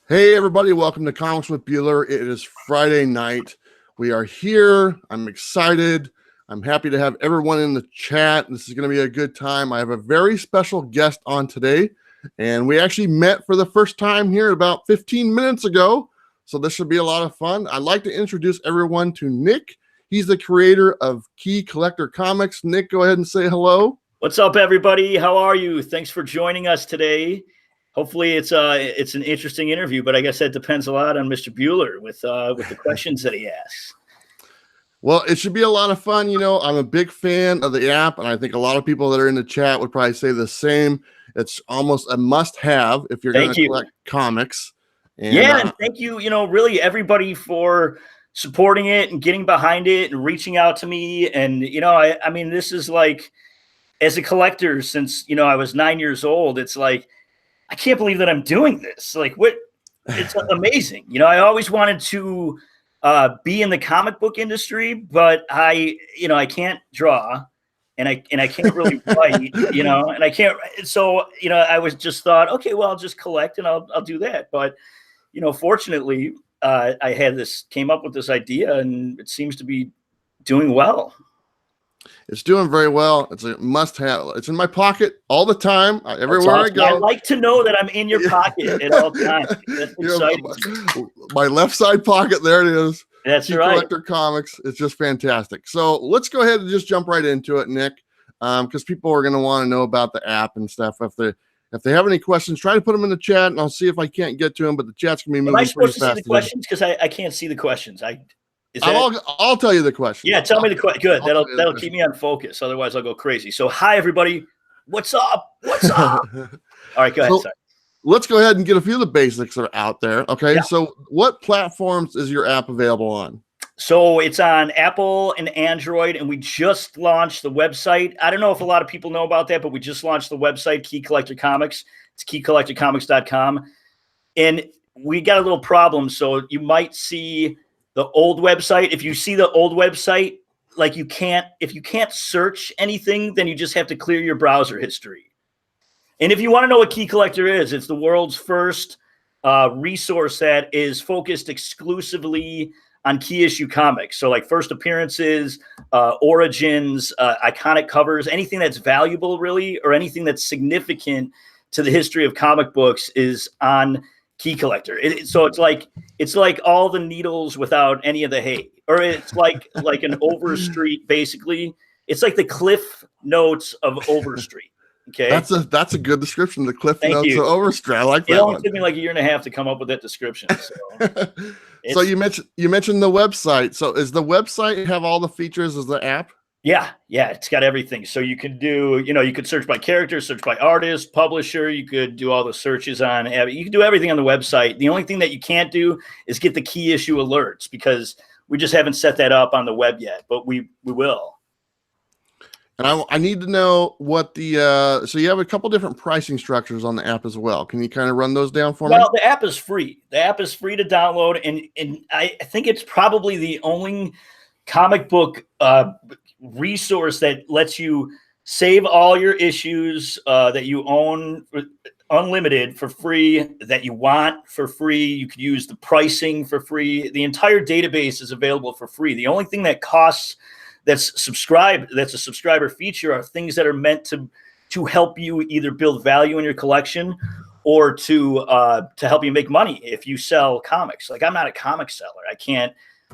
Hey everybody, welcome to Comics with Bueller. It is Friday night. We are here. I'm excited. I'm happy to have everyone in the chat. This is going to be a good time. I have a very special guest on today, and we actually met for the first time here about 15 minutes ago. So this should be a lot of fun. I'd like to introduce everyone to Nick. He's the creator of Key Collector Comics. Nick, go ahead and say hello. What's up, everybody? How are you? Thanks for joining us today. Hopefully it's an interesting interview, but I guess that depends a lot on Mr. Bueller with the questions that he asks. Well, it should be a lot of fun. You know, I'm a big fan of the app, and I think a lot of people that are in the chat would probably say the same. It's almost a must-have if you're going to collect comics. And, and thank you, really everybody for supporting it and getting behind it and reaching out to me. And, I mean, this is like, as a collector since, I was 9 years old, it's like, I can't believe that I'm doing this. Like, what? It's amazing. I always wanted to be in the comic book industry, but I can't draw, and I can't really write, and I can't. So, I was just thought, okay, well, I'll just collect and I'll do that. But, fortunately, I came up with this idea, and it seems to be doing well. It's doing very well. It's a must-have. It's in my pocket all the time, everywhere I go. I like to know that I'm in your pocket at all times. That's exciting. My left side pocket, there it is. That's right. Collector Comics. It's just fantastic. So let's go ahead and just jump right into it, Nick, because people are going to want to know about the app and stuff. If they have any questions, try to put them in the chat, and I'll see if I can't get to them. But the chat's going to be moving pretty fast. Am I supposed to see the questions? Because I can't see the questions. I'll tell you the question. Yeah, tell me the question. Good. That'll keep me on focus. Otherwise, I'll go crazy. So, hi, everybody. What's up? What's up? All right, go ahead. Sorry. Let's go ahead and get a few of the basics that are out there. Okay. Yeah. So, what platforms is your app available on? So, it's on Apple and Android, and we just launched the website. I don't know if a lot of people know about that, but we just launched the website, Key Collector Comics. It's keycollectorcomics.com. And we got a little problem. So, you might see the old website. If you see the old website, like if you can't search anything, then you just have to clear your browser history. And if you want to know what Key Collector is, it's the world's first resource that is focused exclusively on key issue comics. So like first appearances, origins, iconic covers, anything that's valuable really, or anything that's significant to the history of comic books is on Key Collector. So it's like all the needles without any of the hay, or it's like an Overstreet. Basically, it's like the Cliff Notes of Overstreet. Okay, that's a good description. The Cliff Notes of Overstreet. I like that. It only took me like a year and a half to come up with that description. So, so you mentioned the website. So is the website have all the features as the app? Yeah, it's got everything. So you could do, you could search by character, search by artist, publisher. You could do all the searches on. You can do everything on the website. The only thing that you can't do is get the key issue alerts because we just haven't set that up on the web yet. But we will. And I need to know what the so you have a couple different pricing structures on the app as well. Can you kind of run those down for me? Well, the app is free. The app is free to download, and I think it's probably the only comic book resource that lets you save all your issues that you own unlimited for free, that you want for free. You could use the pricing for free. The entire database is available for free. The only thing that costs that's a subscriber feature are things that are meant to help you either build value in your collection or to help you make money if you sell comics. Like I'm not a comic seller.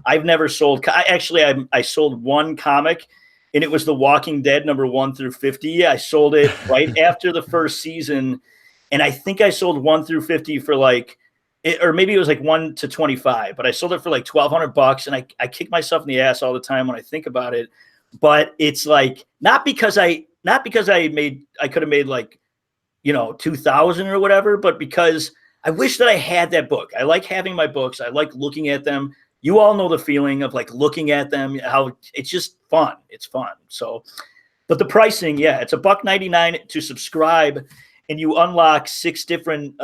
I've never sold. I sold one comic, and it was The Walking Dead number 1 through 50. I sold it right after the first season, and I think I sold 1 through 50 for or maybe it was like 1 to 25. But I sold it for like $1,200, and I kick myself in the ass all the time when I think about it. But it's like not because I could have made like 2,000 or whatever, but because I wish that I had that book. I like having my books. I like looking at them. You all know the feeling of like looking at them, how it's just fun. It's fun. So, but the pricing, it's $1.99 to subscribe, and you unlock 6 different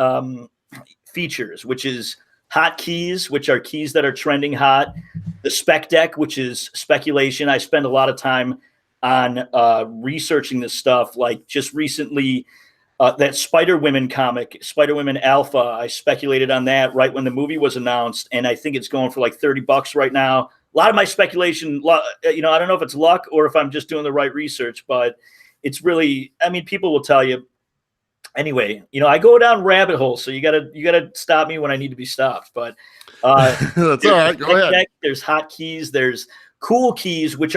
features, which is hotkeys, which are keys that are trending hot, the spec deck, which is speculation. I spend a lot of time on researching this stuff. Like just recently, that Spider-Women comic, Spider-Women Alpha. I speculated on that right when the movie was announced, and I think it's going for like $30 right now. A lot of my speculation, I don't know if it's luck or if I'm just doing the right research, but it's really, I mean, people will tell you. Anyway, I go down rabbit holes, so you gotta stop me when I need to be stopped. But that's all right. Go ahead. There's hot keys. There's cool keys, which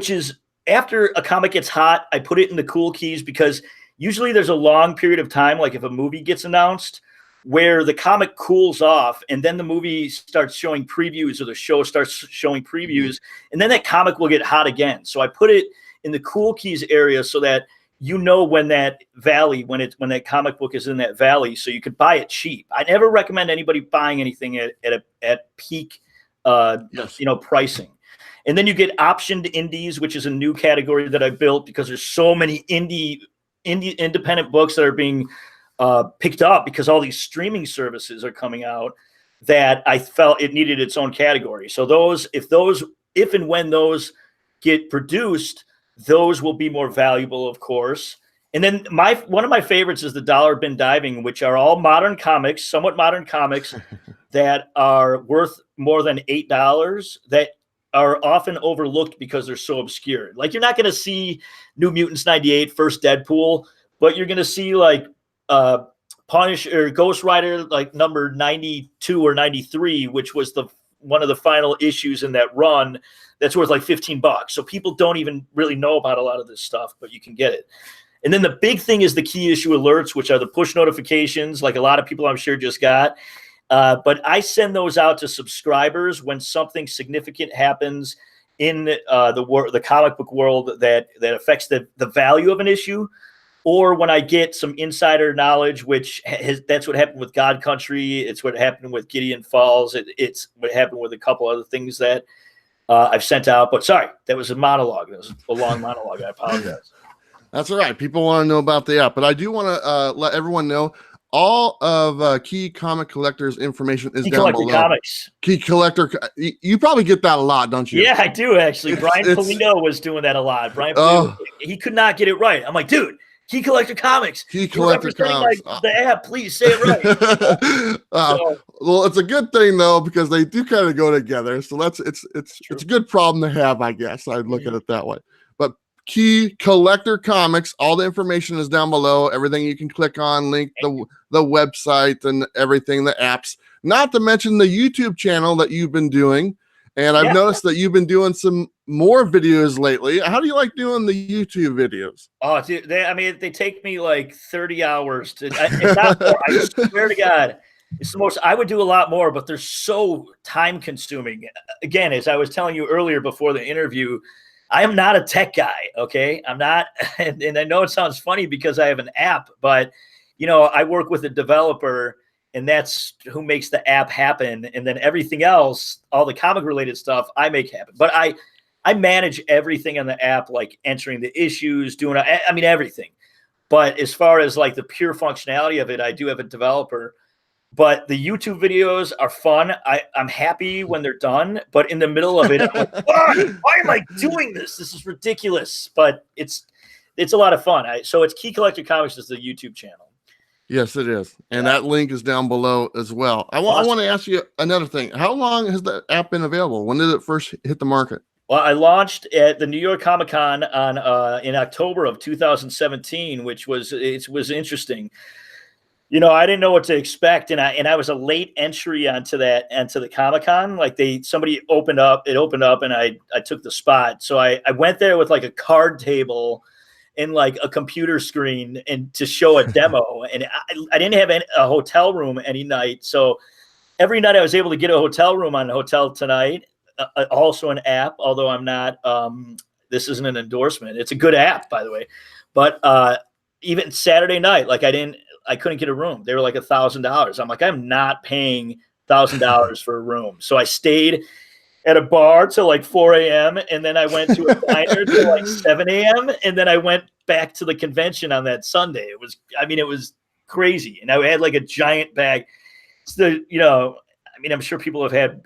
is after a comic gets hot, I put it in the cool keys because usually there's a long period of time, like if a movie gets announced, where the comic cools off, and then the movie starts showing previews, or the show starts showing previews, and then that comic will get hot again. So I put it in the cool keys area so that when that valley, when that comic book is in that valley, so you could buy it cheap. I never recommend anybody buying anything at peak, pricing. And then you get optioned indies, which is a new category that I built because there's so many independent books that are being picked up because all these streaming services are coming out, that I felt it needed its own category. So if and when those get produced, those will be more valuable, of course. And then one of my favorites is the dollar bin diving, which are all modern comics, somewhat modern comics that are worth more than $8, that are often overlooked because they're so obscure. Like, you're not going to see New Mutants 98, First Deadpool, but you're going to see like Punish or Ghost Rider, like number 92 or 93, which was one of the final issues in that run. That's worth like $15. So people don't even really know about a lot of this stuff, but you can get it. And then the big thing is the key issue alerts, which are the push notifications, like a lot of people I'm sure just got. But I send those out to subscribers when something significant happens in the comic book world that affects the value of an issue, or when I get some insider knowledge, that's what happened with God Country. It's what happened with Gideon Falls. It's what happened with a couple other things that I've sent out. But sorry, that was a monologue. That was a long monologue. I apologize. That's all right. People want to know about the app, but I do want to let everyone know all of Key Comic Collector's information is down below. Comics. Key Collector. You probably get that a lot, don't you? Yeah, I do actually. Brian Polito was doing that a lot. Brian Polito, he could not get it right. I'm like, dude, Key Collector Comics. Key Collector Comics. The app, please say it right. Well, it's a good thing though, because they do kind of go together. So it's a good problem to have, I guess. I'd look at it that way. But Key Collector Comics, all the information is down below. Everything you can click on, link the website and everything, the apps. Not to mention the YouTube channel that you've been doing. And I've noticed that you've been doing some more videos lately. How do you like doing the YouTube videos? Oh, dude, they take me like 30 hours to. Not more, I swear to God, it's the most. I would do a lot more, but they're so time consuming. Again, as I was telling you earlier before the interview, I am not a tech guy. Okay, I'm not, and I know it sounds funny because I have an app, but I work with a developer. And that's who makes the app happen. And then everything else, all the comic related stuff, I make happen. But I manage everything on the app, like entering the issues, doing, everything. But as far as like the pure functionality of it, I do have a developer. But the YouTube videos are fun. I'm happy when they're done. But in the middle of it, I'm like, why am I doing this? This is ridiculous. But it's a lot of fun. So it's Key Collector Comics is the YouTube channel. Yes, it is. And that link is down below as well. I want to ask you another thing. How long has the app been available? When did it first hit the market? Well, I launched at the New York Komikhan in October of 2017, which was interesting. I didn't know what to expect, and I was a late entry onto the Komikhan. Like somebody opened up, and I took the spot. So I went there with like a card table and like a computer screen and to show a demo. And I didn't have a hotel room any night. So every night I was able to get a hotel room on Hotel Tonight, also an app, although I'm not, this isn't an endorsement. It's a good app, by the way. But even Saturday night, like I couldn't get a room. They were like $1,000. I'm like, I'm not paying $1,000 for a room. So I stayed at a bar till like 4 a.m. And then I went to a diner till like 7 a.m. And then I went back to the convention on that Sunday. It was crazy. And I had like a giant bag. I'm sure people have had,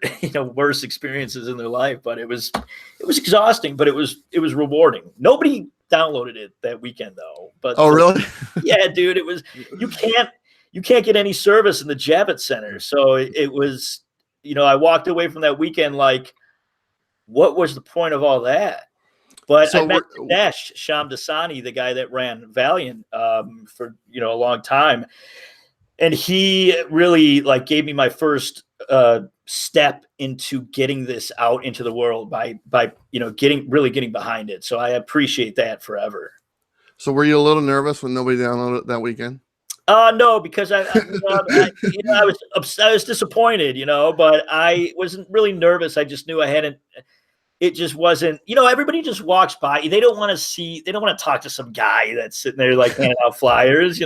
worse experiences in their life, but it was exhausting, but it was rewarding. Nobody downloaded it that weekend though. But oh, really? yeah, dude, it was you can't get any service in the Javits Center. So it was, I walked away from that weekend like, what was the point of all that? But So I met Dash Sham Dasani, the guy that ran Valiant for a long time, and he really like gave me my first step into getting this out into the world by getting behind it. So I appreciate that forever. So were you a little nervous when nobody downloaded it that weekend? No, because I was disappointed, but I wasn't really nervous. I just knew I hadn't. It just wasn't, everybody just walks by. They don't want to talk to some guy that's sitting there like handing out flyers,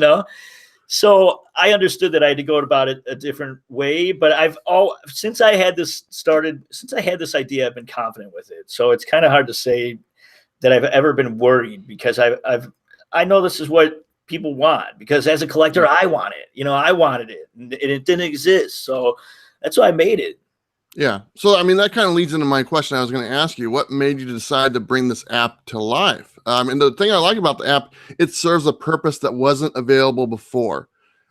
So I understood that I had to go about it a different way. But since I had this idea, I've been confident with it. So it's kind of hard to say that I've ever been worried because I know this is what people want, because as a collector, I want it. I wanted it, and it didn't exist. So that's why I made it. Yeah. So, I mean, that kind of leads into my question I was going to ask you. What made you decide to bring this app to life? And the thing I like about the app, it serves a purpose that wasn't available before.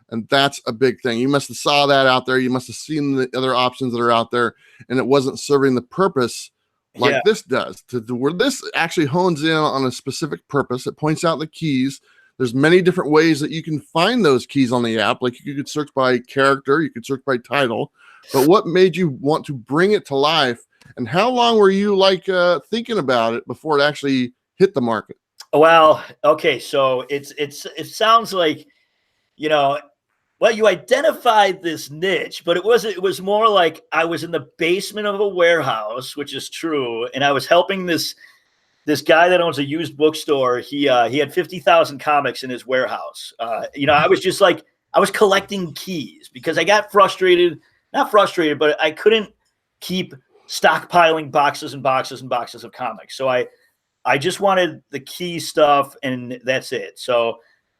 And that's a big thing. You must have saw that out there. You must have seen the other options that are out there, and it wasn't serving the purpose like this does. Where this actually hones in on a specific purpose. It points out the keys. There's many different ways that you can find those keys on the app. Like you could search by character, you could search by title. But what made you want to bring it to life? And how long were you thinking about it before it actually hit the market? Well, okay, so it sounds like, you identified this niche, but it was more like I was in the basement of a warehouse, which is true, and I was helping this guy that owns a used bookstore. He had 50,000 comics in his warehouse. I was just like, I was collecting keys because I got not frustrated, but I couldn't keep stockpiling boxes and boxes and boxes of comics. So I just wanted the key stuff, and that's it. So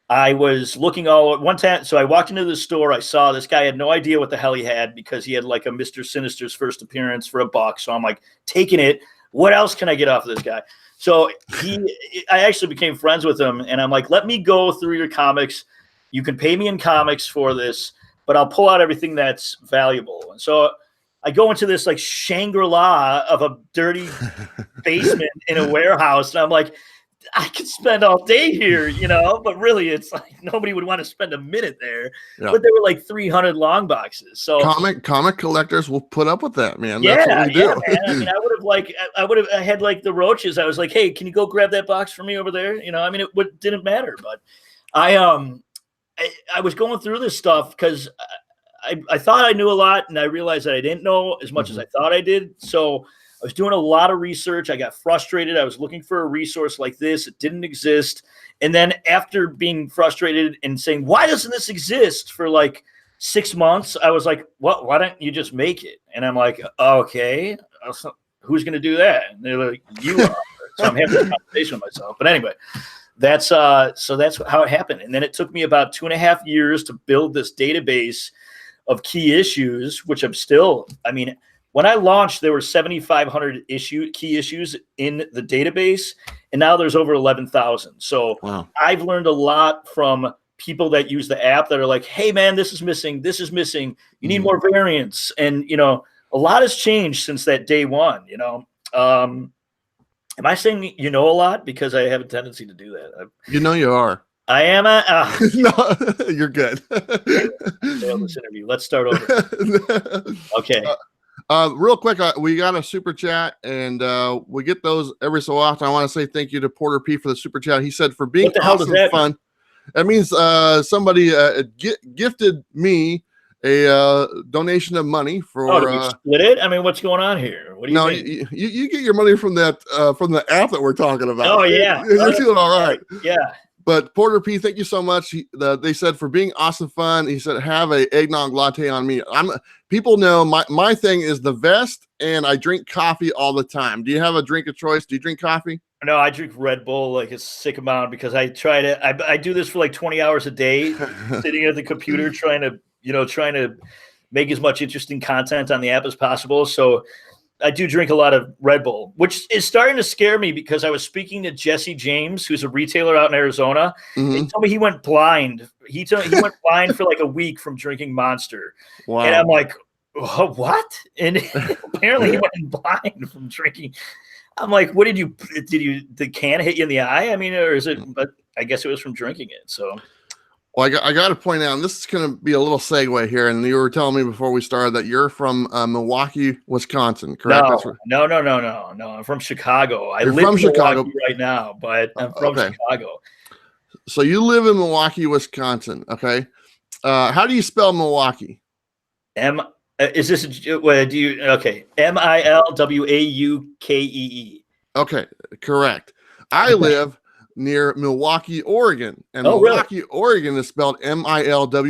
I was looking all at one time. So I walked into the store. I saw this guy had no idea what the hell he had because he had like a Mr. Sinister's first appearance for $1. So I'm like, taking it. What else can I get off of this guy? So I actually became friends with him, and I'm like, let me go through your comics. You can pay me in comics for this, but I'll pull out everything that's valuable. And so I go into this like Shangri-La of a dirty basement in a warehouse, and I'm like, I could spend all day here, but really it's like nobody would want to spend a minute there. Yeah. But there were like 300 long boxes. So comic collectors will put up with that, man. Yeah, that's what we do. Man. I mean, I had like the roaches. I was like, hey, can you go grab that box for me over there? It didn't matter, but I was going through this stuff because I thought I knew a lot, and I realized that I didn't know as much as I thought I did. So I was doing a lot of research. I got frustrated. I was looking for a resource like this. It didn't exist. And then after being frustrated and saying, why doesn't this exist for like 6 months, I was like, well, why don't you just make it? And I'm like, okay, who's going to do that? And they're like, you are. So I'm having a conversation with myself. But anyway, that's how it happened. And then it took me about 2.5 years to build this database of key issues, which I'm still, when I launched, there were 7,500 key issues in the database, and now there's over 11,000. So wow. I've learned a lot from people that use the app that are like, hey, man, this is missing. This is missing. You need more variants. And, a lot has changed since that day one, Am I saying a lot? Because I have a tendency to do that. You are. I am. No, you're good. Fail this interview. Let's start over. Okay. Real quick, we got a super chat, and we get those every so often. I want to say thank you to Porter P for the super chat. He said, for being awesome and fun. That means somebody gifted me a donation of money for. Oh, did we split it? What's going on here? What do you think? You get your money from that from the app that we're talking about. Oh yeah, you're feeling all right. Yeah. But Porter P, thank you so much. They said, for being awesome fun. He said, have a eggnog latte on me. People know my thing is the vest, and I drink coffee all the time. Do you have a drink of choice? Do you drink coffee? No, I drink Red Bull like a sick amount because I do this for like 20 hours a day, sitting at the computer trying to make as much interesting content on the app as possible. So I do drink a lot of Red Bull, which is starting to scare me because I was speaking to Jesse James, who's a retailer out in Arizona. Mhm. He told me he went blind. He went blind for like a week from drinking Monster. Wow. And I'm like, what? And apparently he went blind from drinking. I'm like, what did the can hit you in the eye? I mean, or is it, but I guess it was from drinking it. So. Well, I got to point out, and this is going to be a little segue here. And you were telling me before we started that you're from Milwaukee, Wisconsin, correct? No. I'm from Chicago. You're live from in Chicago Milwaukee right now, but I'm from Chicago. So you live in Milwaukee, Wisconsin. Okay. How do you spell Milwaukee? Is this okay? Milwaukee. Okay, correct. I live near Milwaukee, Oregon, and Milwaukee, really? Oregon is spelled Milwaukie.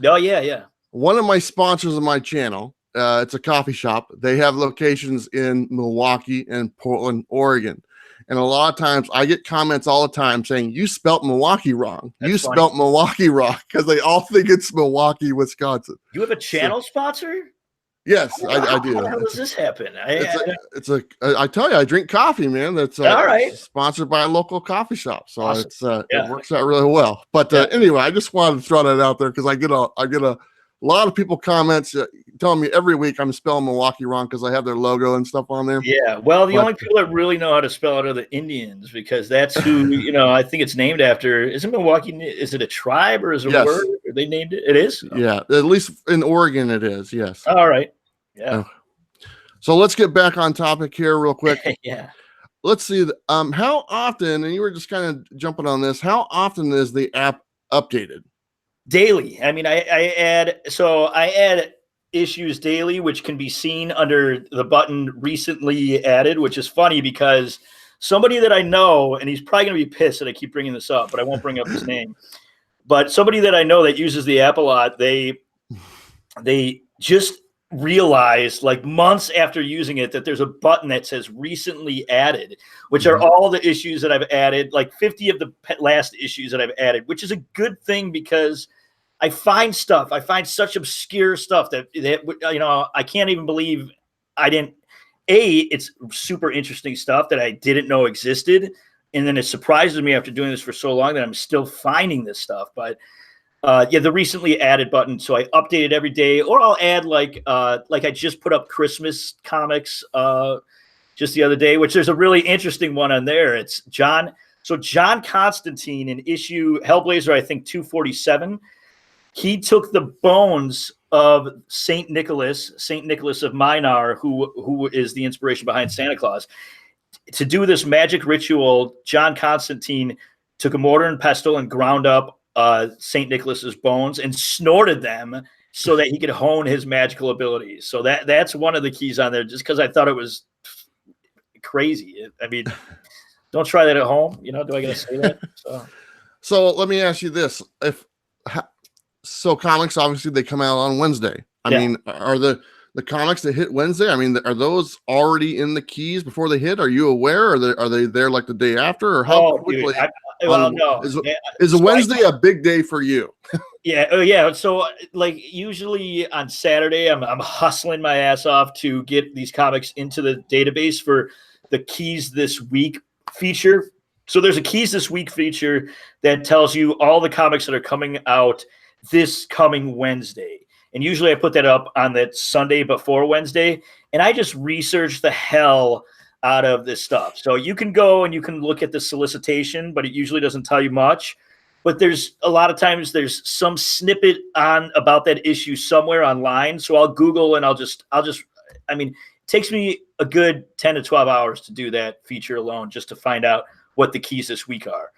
Oh yeah. One of my sponsors of my channel, it's a coffee shop. They have locations in Milwaukee and Portland, Oregon. And a lot of times I get comments all the time saying, you spelt Milwaukee wrong. That's you funny. spelt Milwaukee wrong, because they all think it's Milwaukee, Wisconsin. You have a channel sponsor? Yes, I do. How does this happen? I tell you, I drink coffee, man. That's all right. Sponsored by a local coffee shop, so awesome. It works out really well. But anyway, I just wanted to throw that out there because I get a lot of people comments telling me every week I'm spelling Milwaukee wrong because I have their logo and stuff on there. Yeah, well, the only people that really know how to spell it are the Indians, because that's who I think it's named after. Isn't Milwaukee? Is it a tribe or is it a word? Or they named it? It is. Yeah, at least in Oregon it is. Yes. All right. Yeah. So let's get back on topic here real quick. Yeah. Let's see. How often? And you were just kind of jumping on this. How often is the app updated? Daily. I mean, I add issues daily, which can be seen under the button recently added, which is funny because somebody that I know, and he's probably going to be pissed that I keep bringing this up, but I won't bring up his name. But somebody that I know that uses the app a lot, they just realized like months after using it that there's a button that says recently added, which are all the issues that I've added, like 50 of the last issues that I've added, which is a good thing because I find such obscure stuff that I can't even believe I didn't. It's super interesting stuff that I didn't know existed, and then it surprises me after doing this for so long that I'm still finding this stuff. But the recently added button, so I update it every day, or I'll add like I just put up Christmas comics just the other day, which there's a really interesting one on there. It's John Constantine in issue Hellblazer, I think 247. He took the bones of Saint Nicholas of Minar, who is the inspiration behind Santa Claus. To do this magic ritual, John Constantine took a mortar and pestle and ground up Saint Nicholas's bones and snorted them so that he could hone his magical abilities. So that's one of the keys on there, just because I thought it was crazy. I mean, don't try that at home. Do I got to say that? So let me ask you this. So comics, obviously, they come out on Wednesday. I mean, are the comics that hit Wednesday? I mean, are those already in the keys before they hit? Are you aware? Are they there like the day after, or how quickly? No. Is a Wednesday a big day for you? Yeah. So like usually on Saturday, I'm hustling my ass off to get these comics into the database for the Keys This Week feature. So there's a Keys This Week feature that tells you all the comics that are coming out this coming Wednesday. And usually I put that up on that Sunday before Wednesday. And I just research the hell out of this stuff. So you can go and you can look at the solicitation, but it usually doesn't tell you much. But there's a lot of times there's some snippet about that issue somewhere online. So I'll Google and I'll just, I mean, it takes me a good 10 to 12 hours to do that feature alone, just to find out what the keys this week are.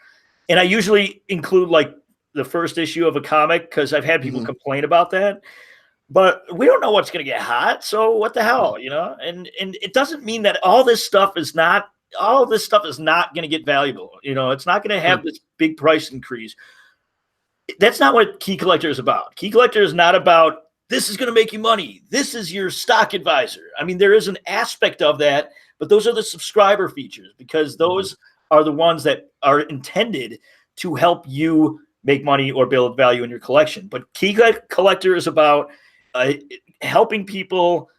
And I usually include like the first issue of a comic because I've had people complain about that, but we don't know what's going to get hot. So what the hell, and it doesn't mean that all this stuff is not going to get valuable. It's not going to have this big price increase. That's not what Key Collector is about. Key Collector is not about, this is going to make you money. This is your stock advisor. I mean, there is an aspect of that, but those are the subscriber features because those are the ones that are intended to help you make money or build value in your collection. But Key Collector is about helping people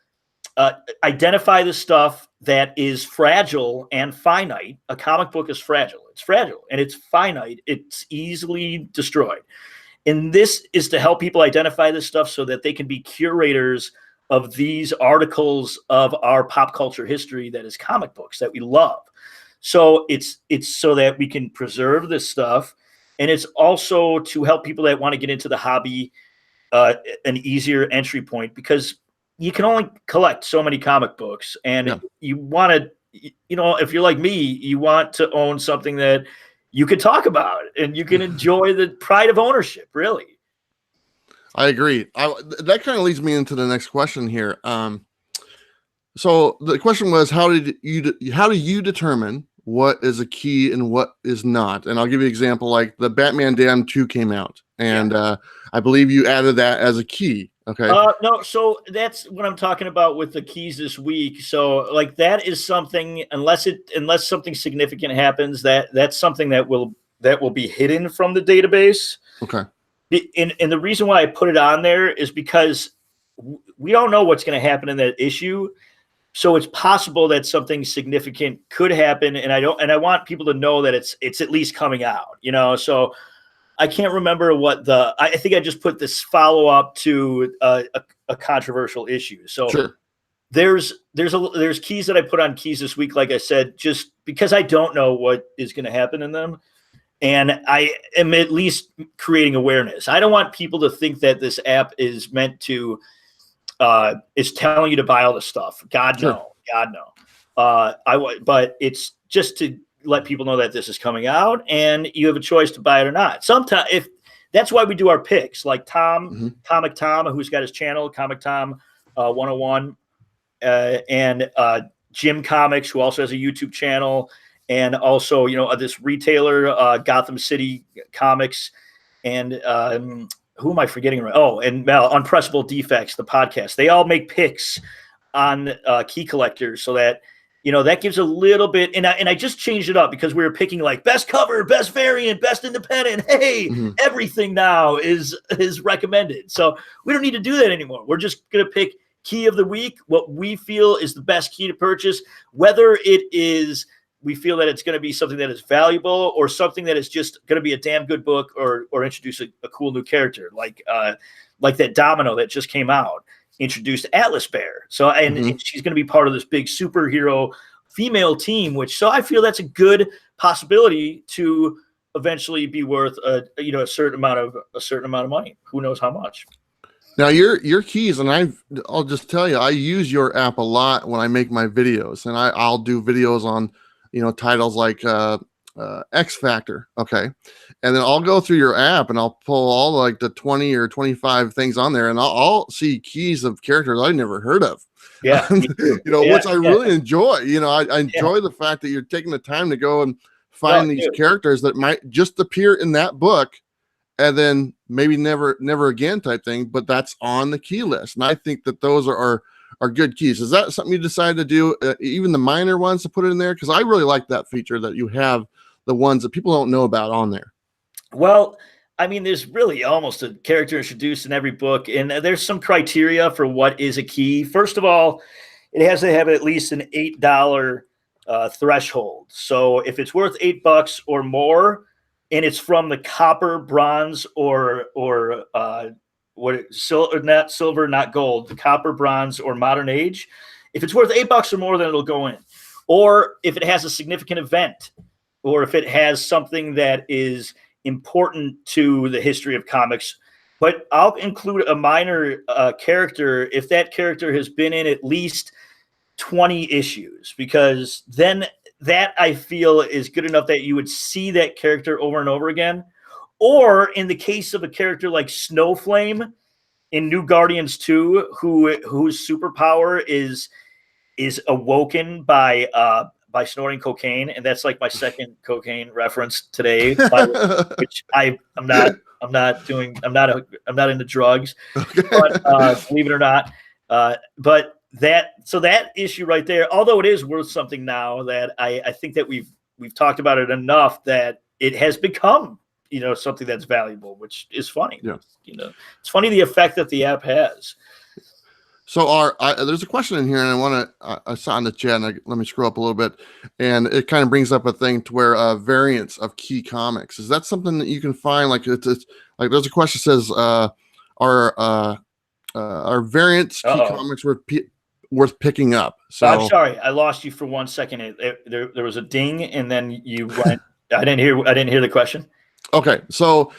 identify the stuff that is fragile and finite. A comic book is fragile. It's fragile and it's finite. It's easily destroyed. And this is to help people identify this stuff so that they can be curators of these articles of our pop culture history that is comic books that we love. So it's so that we can preserve this stuff. And it's also to help people that want to get into the hobby an easier entry point, because you can only collect so many comic books, and you want to, if you're like me, you want to own something that you can talk about and you can enjoy the pride of ownership. Really, I agree. That kind of leads me into the next question here. So the question was, how do you determine what is a key and what is not? And I'll give you an example. Like the Batman Damned 2 came out, and I believe you added that as a key. Okay. No, so that's what I'm talking about with the keys this week. So like that is something, unless something significant happens, that's something that will be hidden from the database. Okay. And the reason why I put it on there is because we don't know what's going to happen in that issue. So it's possible that something significant could happen, and I want people to know that it's at least coming out, so I can't remember what I think I just put this follow up to a controversial issue. So sure. There's keys that I put on keys this week, like I said, just because I don't know what is going to happen in them. And I am at least creating awareness. I don't want people to think that this app is meant to, is telling you to buy all the stuff. God, no. But it's just to let people know that this is coming out and you have a choice to buy it or not. Sometimes, if that's why we do our picks, like Tom, Comic Tom, who's got his channel, Comic Tom 101, and Jim Comics, who also has a YouTube channel, and also, this retailer, Gotham City Comics, and who am I forgetting? Oh, and Unpressable Defects, the podcast. They all make picks on key collectors, so that that gives a little bit. And I just changed it up because we were picking like best cover, best variant, best independent. Hey, everything now is recommended. So we don't need to do that anymore. We're just gonna pick key of the week, what we feel is the best key to purchase, whether it is we feel that it's going to be something that is valuable or something that is just going to be a damn good book or introduce a cool new character, like that Domino that just came out, introduced Atlas Bear. So, and she's going to be part of this big superhero female team, so I feel that's a good possibility to eventually be worth a certain amount of money. Who knows how much? Now your keys, and I'll just tell you, I use your app a lot when I make my videos, and I'll do videos on titles like X Factor, okay, and then I'll go through your app and I'll pull all like the 20 or 25 things on there, and I'll see keys of characters I never heard of. Yeah, which I really enjoy. I enjoy the fact that you're taking the time to go and find these characters that might just appear in that book and then maybe never again type thing, but that's on the key list. And I think that those are good keys. Is that something you decided to do, even the minor ones, to put it in there? Because I really like that feature that you have the ones that people don't know about on there. Well, I mean, there's really almost a character introduced in every book, and there's some criteria for what is a key. First of all, it has to have at least an $8 threshold. So if it's worth $8 or more, and it's from the copper, bronze, or not silver, not gold, the copper, bronze, or modern age. If it's worth $8 or more, then it'll go in. Or if it has a significant event, or if it has something that is important to the history of comics. But I'll include a minor character if that character has been in at least 20 issues, because then that I feel is good enough that you would see that character over and over again. Or in the case of a character like Snowflame in New Guardians 2, whose superpower is awoken by snorting cocaine, and that's like my second cocaine reference today, which I'm not into drugs, but believe it or not, but that issue right there, although it is worth something now, that I think that we've talked about it enough that it has become something that's valuable, which is funny. Yeah. It's funny the effect that the app has. So there's a question in here, and I want to I saw in the chat. And let me scroll up a little bit, and it kind of brings up a thing to where variants of key comics. Is that something that you can find? Like it's like there's a question that says are variants key comics worth picking up? So I'm sorry, I lost you for 1 second. There was a ding, and then you went. I didn't hear the question. Okay, so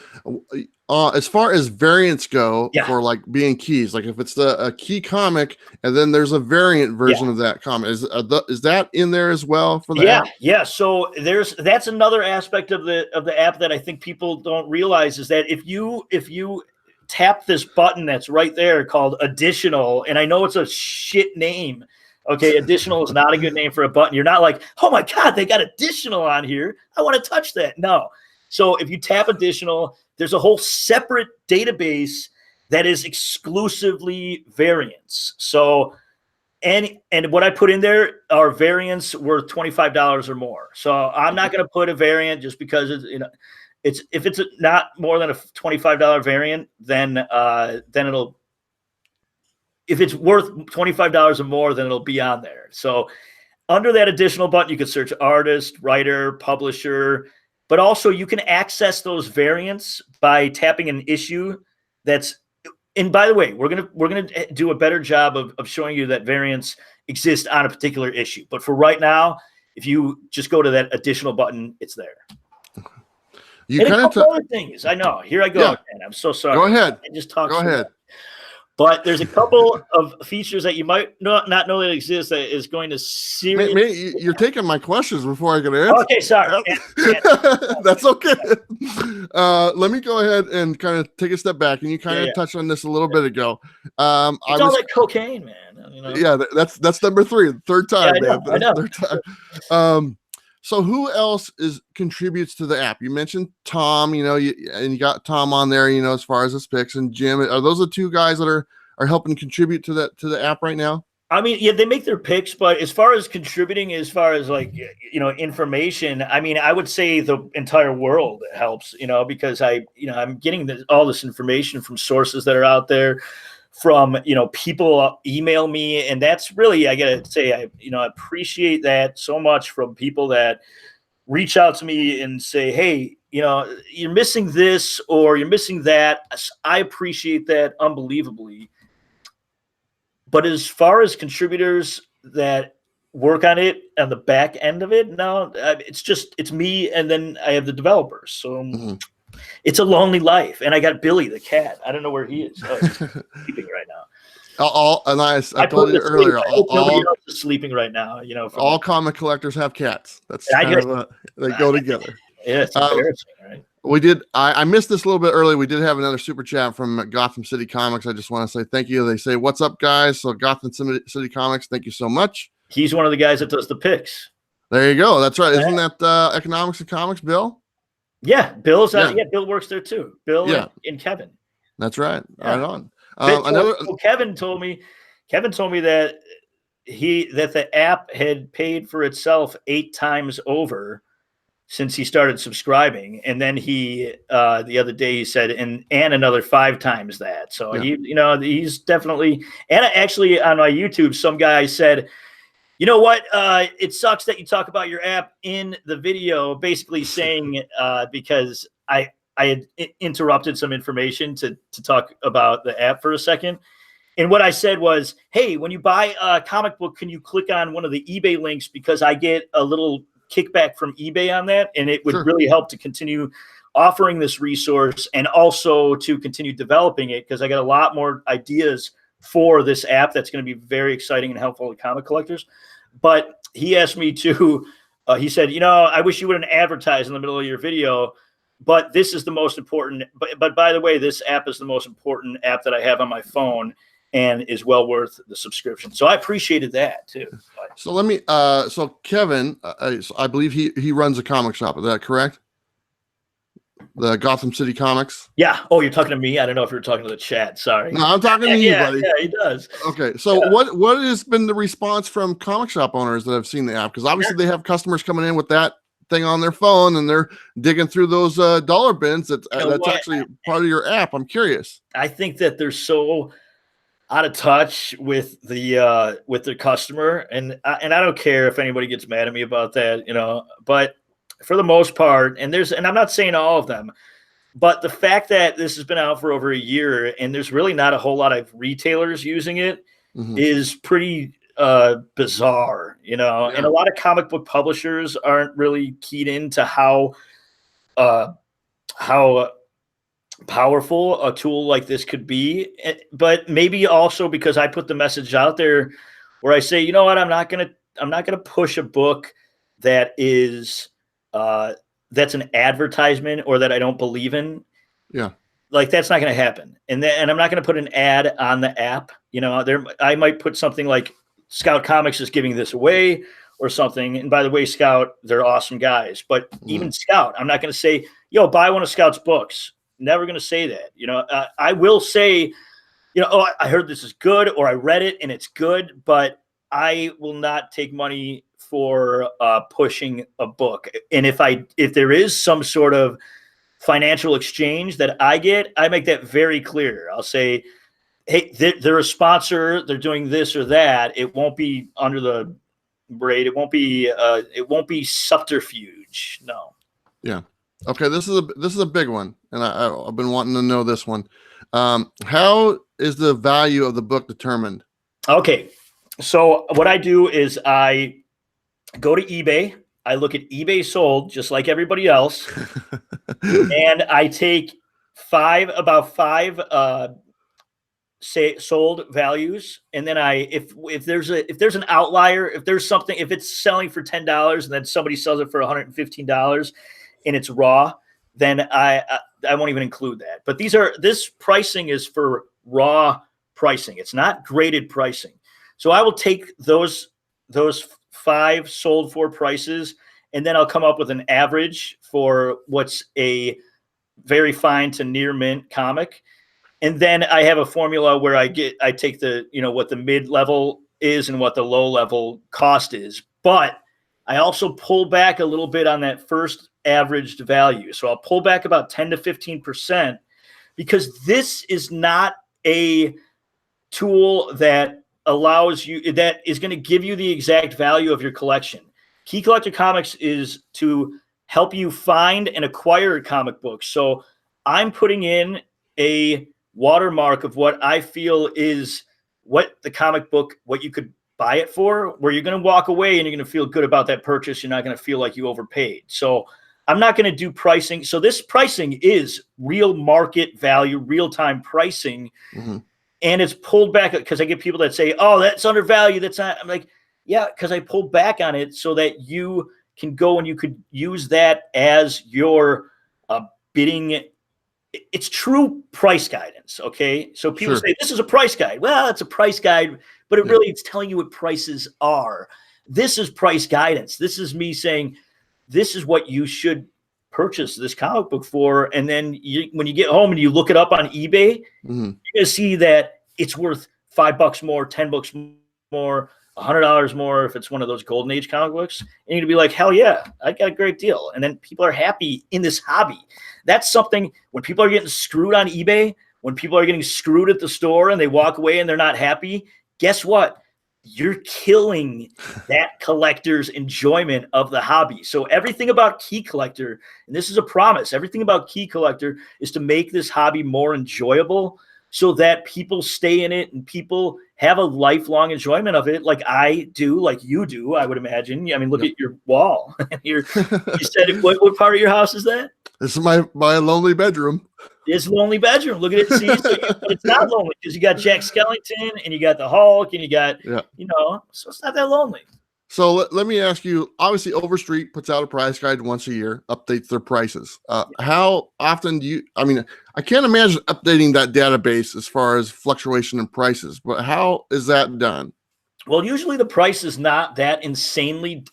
as far as variants go, for like being keys, like if it's a key comic and then there's a variant version of that comic, is that in there as well for the app? Yeah. So that's another aspect of the app that I think people don't realize is that if you tap this button that's right there called additional, and I know it's a shit name. Okay, additional is not a good name for a button. You're not like, oh my God, they got additional on here. I want to touch that. No. So if you tap additional, there's a whole separate database that is exclusively variants. So, and what I put in there are variants worth $25 or more. So I'm not going to put a variant just because it's if it's not more than a $25 variant, then it'll. If it's worth $25 or more, then it'll be on there. So under that additional button, you can search artist, writer, publisher, but also you can access those variants by tapping an issue that's, and by the way, we're gonna do a better job of showing you that variants exist on a particular issue. But for right now, if you just go to that additional button, it's there. You kind of other things. I know. Here I go again. I'm so sorry. Go ahead. I just talked. Go ahead. But there's a couple of features that you might not know that exist that is going to seriously. You're taking my questions before I can answer. Okay, sorry. That's okay. Let me go ahead and kind of take a step back, and you kind of touched on this a little bit ago. It's all that cocaine, man. Yeah, that's number 3, the third time, man. I know. Third time. So who else contributes to the app? You mentioned Tom, and you got Tom on there, as far as his picks, and Jim. Are those the 2 guys that are helping contribute to the app right now? I mean, yeah, they make their picks, but as far as contributing, as far as like, information, I mean, I would say the entire world helps, because I'm getting all this information from sources that are out there, from, people email me, and that's really, I gotta say, I appreciate that so much from people that reach out to me and say, hey, you're missing this or you're missing that. I appreciate that unbelievably. But as far as contributors that work on it on the back end of it, no, it's me, and then I have the developers. So it's a lonely life, and I got Billy the cat. I don't know where he is. Oh, he's sleeping right now. I told you earlier. Nobody else is sleeping right now. All comic collectors have cats. That's they go together. Yeah, it's embarrassing, right? We did. I missed this a little bit early. We did have another super chat from Gotham City Comics. I just want to say thank you. They say, "What's up, guys?" So Gotham City Comics, thank you so much. He's one of the guys that does the picks. There you go. That's right. Isn't that Economics and Comics, Bill? Yeah, Bill's. Bill works there too. Bill and Kevin. That's right. Yeah. Right on. Kevin told me that the app had paid for itself 8 times over since he started subscribing, and then he the other day he said and another 5 times that. So he's definitely. And actually on my YouTube, some guy said, you know what? It sucks that you talk about your app in the video, basically saying because I had interrupted some information to talk about the app for a second. And what I said was, hey, when you buy a comic book, can you click on one of the eBay links? Because I get a little kickback from eBay on that. And it would really help to continue offering this resource and also to continue developing it, because I got a lot more ideas for this app that's going to be very exciting and helpful to comic collectors. But he asked me to, he said, I wish you wouldn't advertise in the middle of your video, but this is the most important. But by the way, this app is the most important app that I have on my phone and is well worth the subscription. So I appreciated that too. So let me, so Kevin, I believe he runs a comic shop. Is that correct? The Gotham City Comics. Yeah. Oh, you're talking to me? I don't know if you're talking to the chat. Sorry. No, I'm talking to you, buddy. Yeah, he does. Okay. So what has been the response from comic shop owners that have seen the app? Because obviously they have customers coming in with that thing on their phone and they're digging through those dollar bins. That's actually part of your app. I'm curious. I think that they're so out of touch with the customer, and I don't care if anybody gets mad at me about that, but for the most part, and I'm not saying all of them, but the fact that this has been out for over a year and there's really not a whole lot of retailers using it is pretty bizarre, and a lot of comic book publishers aren't really keyed into how powerful a tool like this could be. But maybe also because I put the message out there where I say, you know what, I'm not gonna push a book that is that's an advertisement or that I don't believe in. Yeah. Like, that's not going to happen. And I'm not going to put an ad on the app. I might put something like Scout Comics is giving this away or something. And by the way, Scout, they're awesome guys. But even Scout, I'm not going to say, yo, buy one of Scout's books. Never going to say that. I will say, oh, I heard this is good, or I read it and it's good, but I will not take money for pushing a book. And if there is some sort of financial exchange that I get, I make that very clear. I'll say, hey, they're a sponsor, they're doing this or that. It won't be under the braid. It won't be subterfuge. No. Yeah. Okay. This is a big one, and I've been wanting to know this one. How is the value of the book determined? Okay. So what I do is I go to eBay. I look at eBay sold just like everybody else. And I take about five sold values. And then if there's an outlier, if it's selling for $10 and then somebody sells it for $115 and it's raw, then I won't even include that. But this pricing is for raw pricing. It's not graded pricing. So I will take those 5 sold for prices, and then I'll come up with an average for what's a very fine to near mint comic. And then I have a formula where I take what the mid level is and what the low level cost is. But I also pull back a little bit on that first averaged value. So I'll pull back about 10 to 15%, because this is not a tool that is going to give you the exact value of your collection. Key Collector Comics is to help you find and acquire comic books. So I'm putting in a watermark of what I feel is what the comic book, what you could buy it for, where you're going to walk away and you're going to feel good about that purchase. You're not going to feel like you overpaid. So I'm not going to do pricing. So this pricing is real market value, real-time pricing. And it's pulled back, because I get people that say, oh, that's undervalued. That's not. I'm like, yeah, because I pulled back on it so that you can go and you could use that as your bidding. It's true price guidance. Okay. So people say this is a price guide. Well, it's a price guide, but it's telling you what prices are. This is price guidance. This is me saying, this is what you should purchase this comic book for. And then when you get home and you look it up on eBay, you're going to see that it's worth $5 more, $10 more, $100 more if it's one of those golden age comic books. And you're gonna be like, hell yeah, I got a great deal. And then people are happy in this hobby. That's something, when people are getting screwed on eBay, when people are getting screwed at the store and they walk away and they're not happy, guess what? You're killing that collector's enjoyment of the hobby. So everything about Key Collector, and this is a promise, everything about Key Collector is to make this hobby more enjoyable, so that people stay in it and people have a lifelong enjoyment of it, like I do, like you do, I would imagine. I mean, look at your wall. You said, what part of your house is that? This is my lonely bedroom. It's a lonely bedroom. Look at it. See, but it's not lonely, because you got Jack Skellington and you got the Hulk and you got, so it's not that lonely. So let me ask you, obviously Overstreet puts out a price guide once a year, updates their prices. How often I can't imagine updating that database as far as fluctuation in prices, but how is that done? Well, usually the price is not that insanely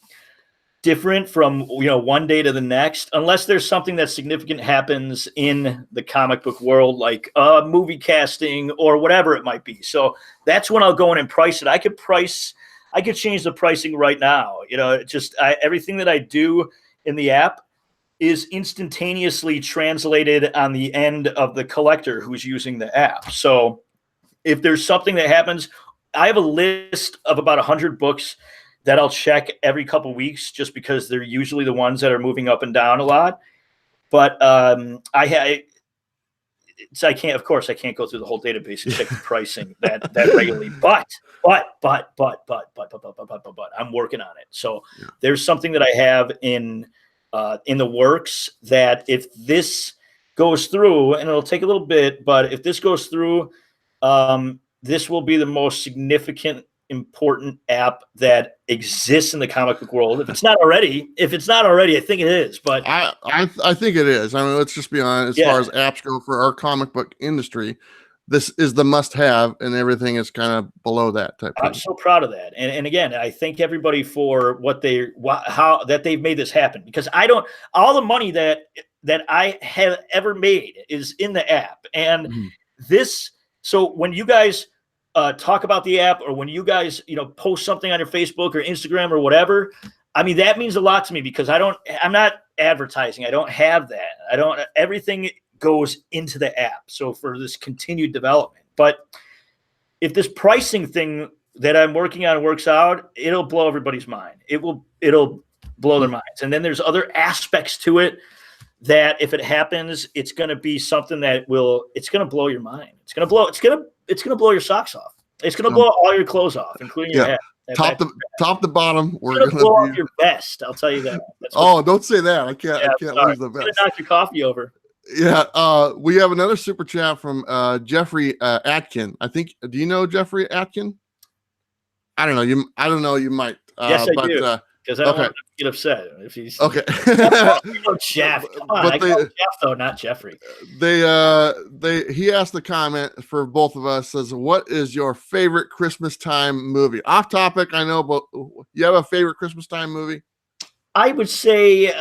different from one day to the next, unless there's something that significant happens in the comic book world, like movie casting or whatever it might be. So that's when I'll go in and price it. I could change the pricing right now. Everything that I do in the app is instantaneously translated on the end of the collector who's using the app. So if there's something that happens, I have a list of about 100 books that I'll check every couple weeks, just because they're usually the ones that are moving up and down a lot. But I can't, of course, I can't go through the whole database and check the pricing that regularly. But I'm working on it. So there's something that I have in the works that if this goes through, and it'll take a little bit, but if this goes through, this will be the most significant, important app that exists in the comic book world. If it's not already, I think it is. But I think it is. I mean, let's just be honest. As far as apps go for our comic book industry, this is the must-have, and everything is kind of below that type. I'm so proud of that, and again, I thank everybody for how they've made this happen, because all the money that I have ever made is in the app, and this. So when you guys talk about the app, or when you guys, post something on your Facebook or Instagram or whatever, I mean, that means a lot to me, because I'm not advertising. I don't have that. Everything goes into the app. So for this continued development, but if this pricing thing that I'm working on works out, it'll blow everybody's mind. It'll blow their minds. And then there's other aspects to it that if it happens, it's going to be something that it's going to blow your mind. It's going to blow your socks off. It's going to blow all your clothes off, including your head. Top to bottom. We're going to blow off your vest. I'll tell you that. Don't say that. I can't lose the vest. Knock your coffee over. Yeah. We have another super chat from Jeffrey Atkin. I think. Do you know Jeffrey Atkin? I don't know. You might. Yes, I do. Because I don't want him to get upset if he's okay. Jeff, come on, I call Jeff though, not Jeffrey. He asked the comment for both of us, says, "What is your favorite Christmas time movie?" Off topic, I know, but you have a favorite Christmas time movie? I would say,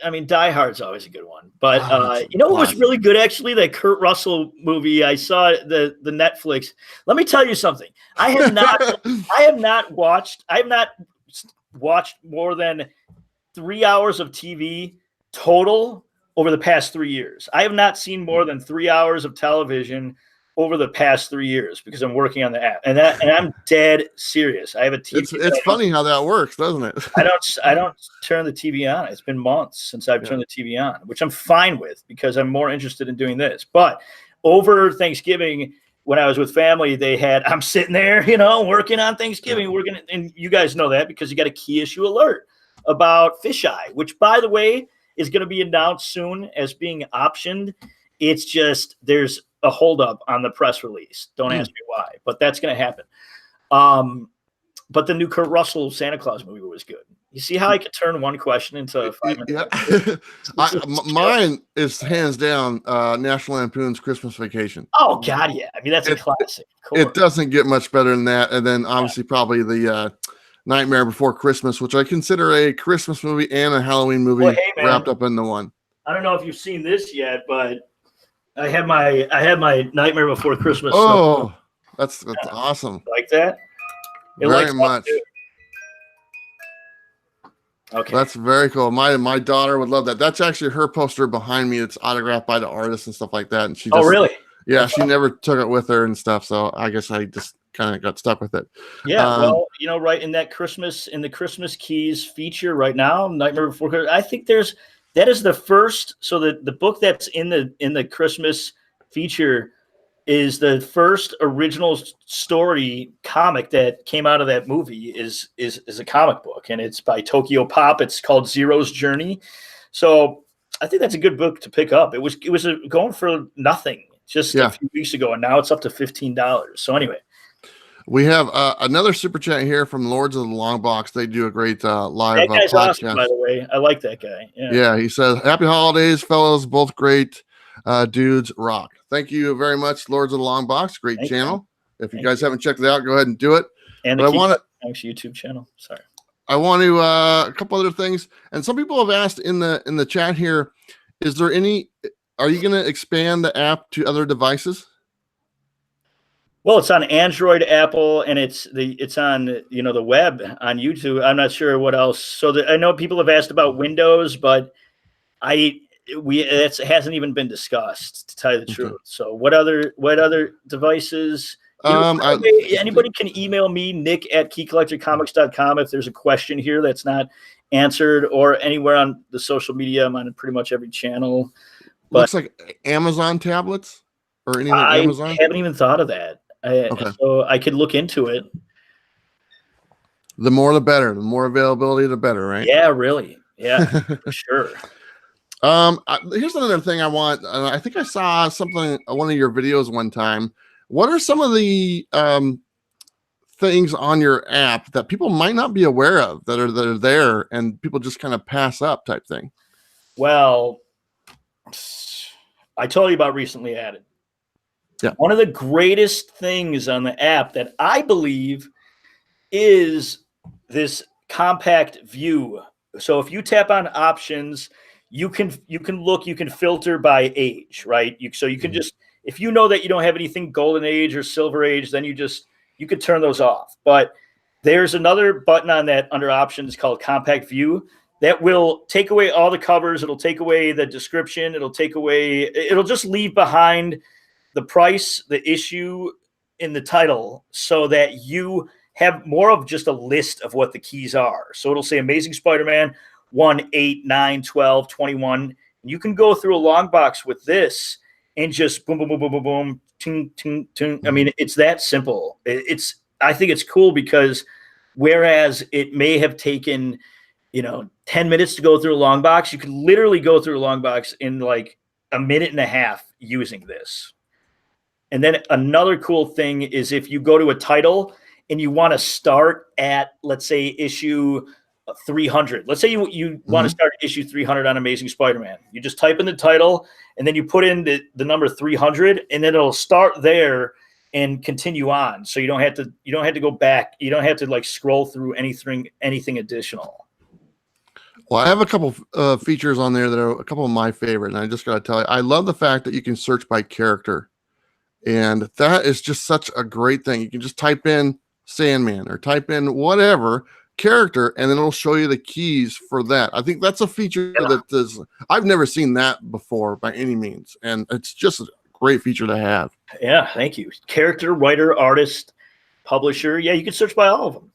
I mean, Die Hard's always a good one, but what was really good, actually? That Kurt Russell movie. I saw the Netflix. Let me tell you something. I have not watched more than 3 hours of TV total over the past 3 years. I have not seen more than 3 hours of television over the past 3 years, because I'm working on the app, and I'm dead serious. I have a TV. It's funny how that works, doesn't it? I don't turn the TV on. It's been months since I've turned the TV on, which I'm fine with, because I'm more interested in doing this. But over Thanksgiving, when I was with family, I'm sitting there, working on Thanksgiving. And you guys know that, because you got a key issue alert about Fisheye, which, by the way, is going to be announced soon as being optioned. It's just there's a holdup on the press release. Don't ask me why, but that's going to happen. But the new Kurt Russell Santa Claus movie was good. You see how I could turn one question into 5 minutes? Yeah. Mine is hands down National Lampoon's Christmas Vacation. Oh God, yeah. I mean, that's a classic. It doesn't get much better than that. And then obviously probably the Nightmare Before Christmas, which I consider a Christmas movie and a Halloween movie wrapped up into one. I don't know if you've seen this yet, but I had my Nightmare Before Christmas. Oh, that's awesome. Like that? Very much. Okay. That's very cool. My daughter would love that. That's actually her poster behind me. It's autographed by the artist and stuff like that. And she just, really? Yeah, she never took it with her and stuff. So I guess I just kind of got stuck with it. Yeah, right in the Christmas Keys feature right now, Nightmare Before Christmas, I think that is the first. So the book that's in the Christmas feature is the first original story comic that came out of that movie is a comic book, and it's by Tokyo Pop. It's called Zero's Journey. So I think that's a good book to pick up. It was going for nothing just a few weeks ago, and now it's up to $15. So anyway. We have another super chat here from Lords of the Long Box. They do a great live that guy's podcast. Awesome, by the way. I like that guy. Yeah, he says, "Happy holidays, fellows. Both great dudes. Rock." Thank you very much, Lords of the Long Box. Great channel. If you guys haven't checked it out, go ahead and do it. And the YouTube channel. Sorry. I want to a couple other things. And some people have asked in the chat here, are you going to expand the app to other devices? Well, it's on Android, Apple, and it's on the web on YouTube. I'm not sure what else. So I know people have asked about Windows, but it hasn't even been discussed, to tell you the truth. So what other devices? Anybody can email me, nick@keycollectorcomics.com, if there's a question here that's not answered, or anywhere on the social media. I'm on pretty much every channel. But looks like Amazon tablets or anything. Amazon? I haven't even thought of that. So I could look into it. The more the better. The more availability, the better, right? Yeah, really. Yeah, for sure. Here's another thing I want. I think I saw something, one of your videos one time. What are some of the things on your app that people might not be aware of that are there and people just kind of pass up type thing? Well, I told you about recently added. Yeah. One of the greatest things on the app that I believe is this compact view. So if you tap on options, you can filter by age, right? So you can just, if you know that you don't have anything golden age or silver age, then you could turn those off. But there's another button on that under options called compact view that will take away all the covers. It'll take away the description. It'll just leave behind the price, the issue, in the title, so that you have more of just a list of what the keys are. So it'll say Amazing Spider-Man 1, 8, 9, 12, 21. And you can go through a long box with this and just boom, boom, boom, boom, boom, boom, ting, ting, ting. I mean, it's that simple. I think it's cool because whereas it may have taken, 10 minutes to go through a long box, you can literally go through a long box in like a minute and a half using this. And then another cool thing is if you go to a title and you want to start at, let's say, issue 300. Let's say you want to start issue 300 on Amazing Spider-Man. You just type in the title and then you put in the number 300, and then it'll start there and continue on. So you don't have to go back. You don't have to like scroll through anything additional. Well, I have a couple features on there that are a couple of my favorite, and I just got to tell you, I love the fact that you can search by character, and that is just such a great thing. You can just type in Sandman or type in whatever character, and then it'll show you the keys for that. I think that's a feature I've never seen that before by any means, and it's just a great feature to have. Yeah, thank you. Character, writer, artist, publisher. Yeah, you can search by all of them.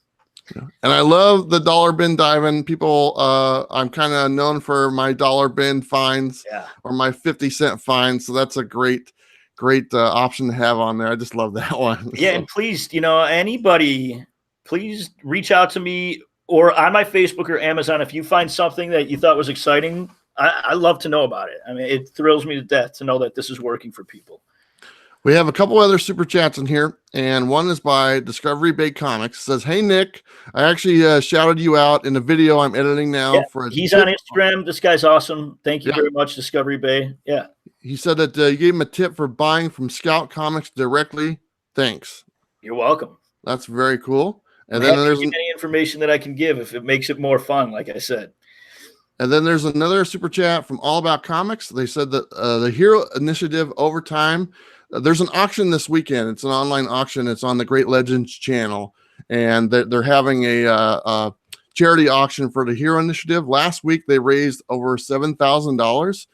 Yeah. And I love the dollar bin diving. People, I'm kind of known for my dollar bin finds or my 50-cent finds, so that's a great option to have on there. I just love that one. Yeah, and please, anybody, please reach out to me or on my Facebook or Amazon if you find something that you thought was exciting. I love to know about it. I mean, it thrills me to death to know that this is working for people. We have a couple other super chats in here, and one is by Discovery Bay Comics. It says, "Hey Nick, I actually shouted you out in a video I'm editing now he's on Instagram. This guy's awesome. Thank you very much, Discovery Bay." Yeah. He said that you gave him a tip for buying from Scout Comics directly. Thanks. You're welcome. That's very cool. And then there's any information that I can give if it makes it more fun, like I said. And then there's another super chat from All About Comics. They said that the Hero Initiative Overtime, there's an auction this weekend. It's an online auction. It's on the Great Legends channel, and they're having a charity auction for the Hero Initiative. Last week they raised over $7,000,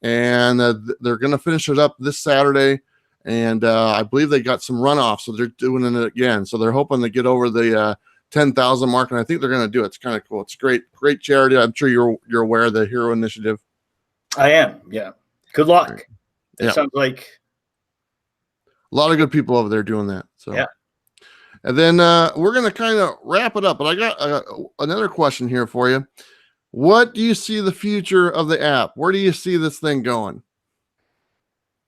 and they're going to finish it up this Saturday. And I believe they got some runoff, so they're doing it again. So they're hoping to get over the 10,000 mark, and I think they're going to do it. It's kind of cool. It's great charity. I'm sure you're aware of the Hero Initiative. I am. Yeah. Good luck. It sounds like a lot of good people over there doing that. So yeah. And then we're going to kind of wrap it up. But I got another question here for you. What do you see the future of the app? Where do you see this thing going?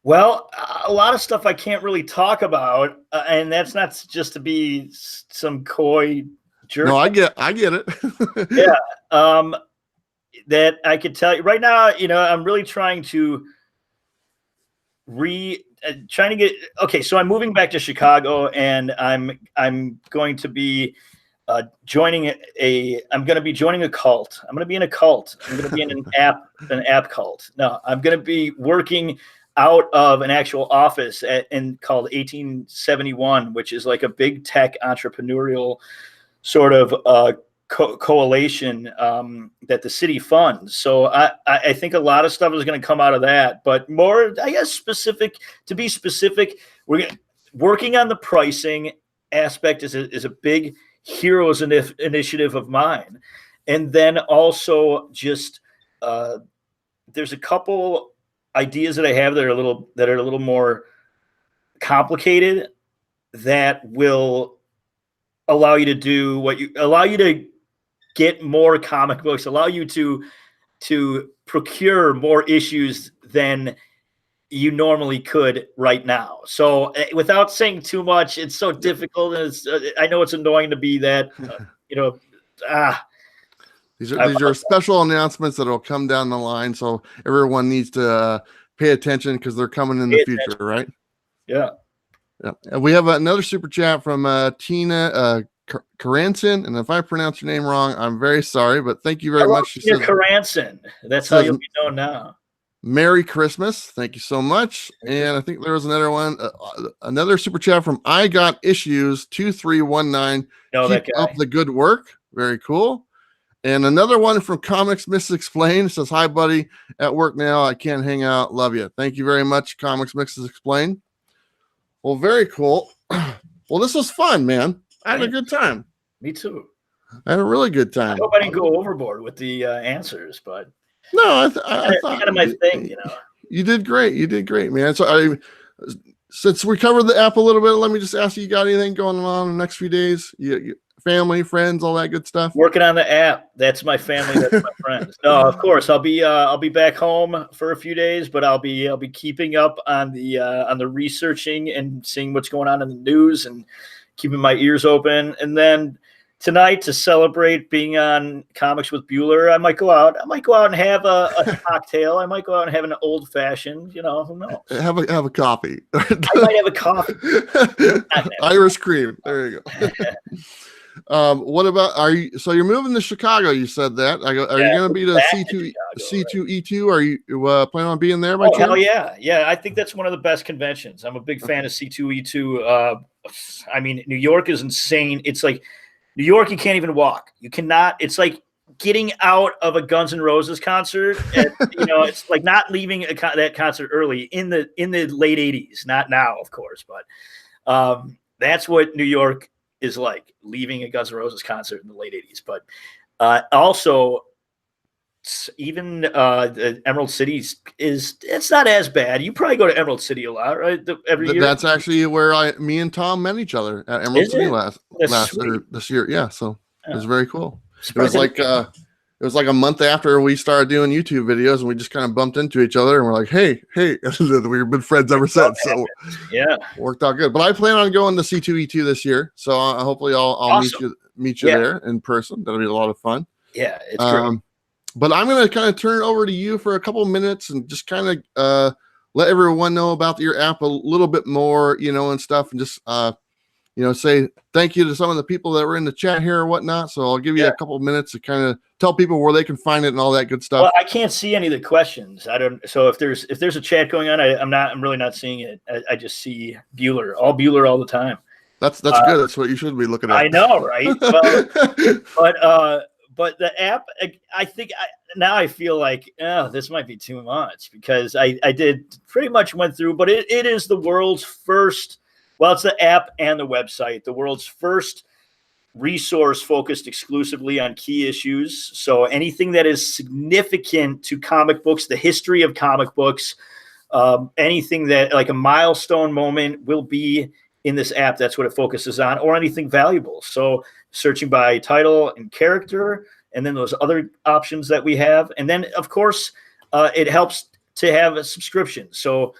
Well, a lot of stuff I can't really talk about, and that's not just to be some coy jerk. No, I get it. Yeah, that I could tell you right now. I'm really trying to get. Okay, so I'm moving back to Chicago, and I'm going to be joining I'm going to be joining a cult. I'm going to be in a cult. I'm going to be in an app cult. No, I'm going to be working out of an actual office called 1871, which is like a big tech entrepreneurial sort of coalition that the city funds. So I think a lot of stuff is going to come out of that, but more, I guess, to be specific, we're working on the pricing aspect is a big heroes initiative of mine. And then also just there's a couple ideas that I have that are a little more complicated that will allow you to get more comic books, allow you to procure more issues than you normally could right now. So without saying too much, it's so difficult. And I know it's annoying to be that, These are special announcements that will come down the line. So everyone needs to pay attention because they're coming in the future, right? Yeah. Yeah. And we have another super chat from Tina Karanson. And if I pronounce your name wrong, I'm very sorry, but thank you very much. Tina Karanson. That's how you'll be known now. Merry Christmas. Thank you so much. And I think there was another one, another super chat from I Got Issues 2319. Keep up the good work. Very cool. And another one from Comics Misexplained says, hi, buddy. At work now. I can't hang out. Love you. Thank you very much, Comics Misexplained. Well, very cool. Well, this was fun, man. I had a good time. Me too. I had a really good time. I hope I didn't go overboard with the answers, but no, I thought kind of my thing, you know. You did great. You did great, man. So since we covered the app a little bit, let me just ask you got anything going on in the next few days? You family, friends, all that good stuff? Working on the app. That's my family. That's my friends. No, of course I'll be back home for a few days, but I'll be keeping up on the researching and seeing what's going on in the news and keeping my ears open. And then tonight, to celebrate being on Comics with Bueller, I might go out and have a cocktail. I might go out and have an old fashioned, you know, who knows? Have a coffee. I might have a coffee. Irish cream. There you go. What about you're moving to Chicago? You said that. Are you going to be the C2E2? Are you planning on being there by chance? Hell yeah. Yeah. I think that's one of the best conventions. I'm a big fan of C2E2. I mean, New York is insane. It's like New York, you can't even walk. You cannot. It's like getting out of a Guns N' Roses concert. And, you know, it's like not leaving that concert early in the late 80s. Not now, of course, but that's what New York is like, leaving a Guns N' Roses concert in the late 80s. But also, even the Emerald City it's not as bad. You probably go to Emerald City a lot, right? Every year. That's actually where me and Tom met each other at Emerald City this year. Yeah, so it was very cool. It was like a month after we started doing YouTube videos, and we just kind of bumped into each other, and we're like, hey, we've been friends ever since. So yeah, worked out good. But I plan on going to C2E2 this year, so hopefully I'll awesome. meet you there in person. That'll be a lot of fun. Yeah, it's great. But I'm going to kind of turn it over to you for a couple of minutes and just kind of let everyone know about your app a little bit more, you know, and stuff, and just say thank you to some of the people that were in the chat here or whatnot. So I'll give you a couple of minutes to kind of tell people where they can find it and all that good stuff. Well, I can't see any of the questions. So if there's a chat going on, I'm really not seing it. I just see Bueller all the time. That's good. That's what you should be looking at. I know, right? But the app, I think now I feel like, this might be too much, because I did pretty much went through, but it is the world's first. Well, it's the app and the website, the world's first resource focused exclusively on key issues. So anything that is significant to comic books, the history of comic books, anything that like a milestone moment will be in this app. That's what it focuses on, or anything valuable. So searching by title and character, and then those other options that we have. And then, of course, it helps to have a subscription. So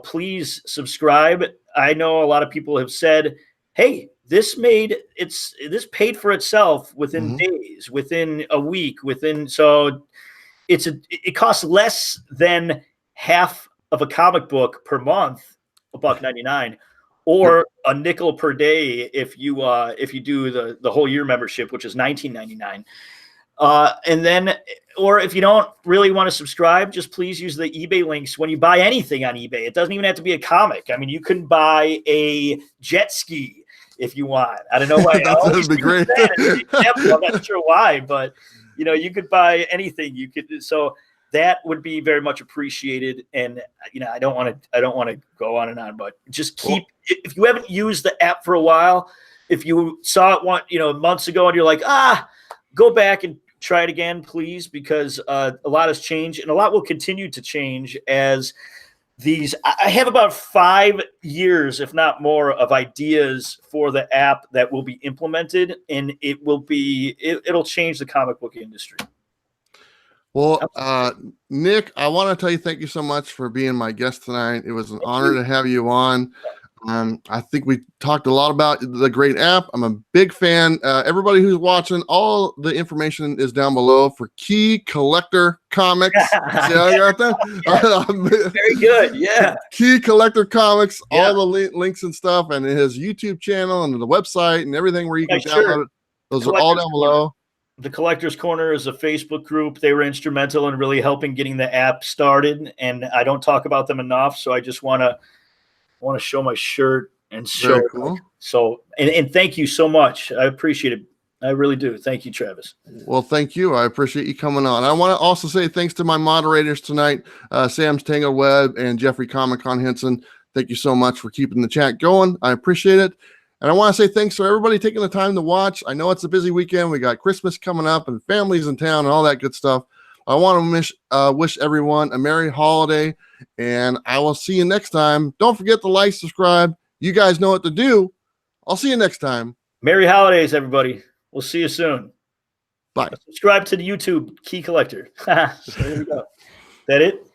please subscribe. I know a lot of people have said, hey, this paid for itself within days, within a week, so it costs less than half of a comic book per month, $1.99, or a nickel per day if you do the whole year membership, which is $19.99. And then, or if you don't really want to subscribe, just please use the eBay links when you buy anything on eBay. It doesn't even have to be a comic. I mean, you can buy a jet ski if you want. I don't know why. That'd be great. I'm not sure why, but you could buy anything. You could, so that would be very much appreciated. And I don't want to go on and on, but just keep. If you haven't used the app for a while, if you saw it months ago and you're like, go back and try it again, please, because a lot has changed and a lot will continue to change as I have about 5 years, if not more, of ideas for the app that will be implemented, and it'll change the comic book industry. Well, Nick, I want to tell you thank you so much for being my guest tonight. It was an honor to have you on. I think we talked a lot about the great app. I'm a big fan. Everybody who's watching, all the information is down below for Key Collector Comics. See how I got that? Very good. Yeah. Key Collector Comics, all the links and stuff, and his YouTube channel and the website and everything where you can download it. Those are all down below. The Collectors Corner is a Facebook group. They were instrumental in really helping getting the app started, and I don't talk about them enough, so I just want to show my shirt and show. Very cool. So, and thank you so much. I appreciate it. I really do. Thank you, Travis. Well, thank you. I appreciate you coming on. I want to also say thanks to my moderators tonight, Sam's Tangled Web and Jeffrey Komikhan Henson. Thank you so much for keeping the chat going. I appreciate it. And I want to say thanks for everybody taking the time to watch. I know it's a busy weekend. We got Christmas coming up and families in town and all that good stuff. I want to wish everyone a Merry holiday, and I will see you next time. Don't forget to like, subscribe. You guys know what to do. I'll see you next time. Merry holidays, everybody. We'll see you soon. Bye. Subscribe to the YouTube Key Collector. So there we go. That it?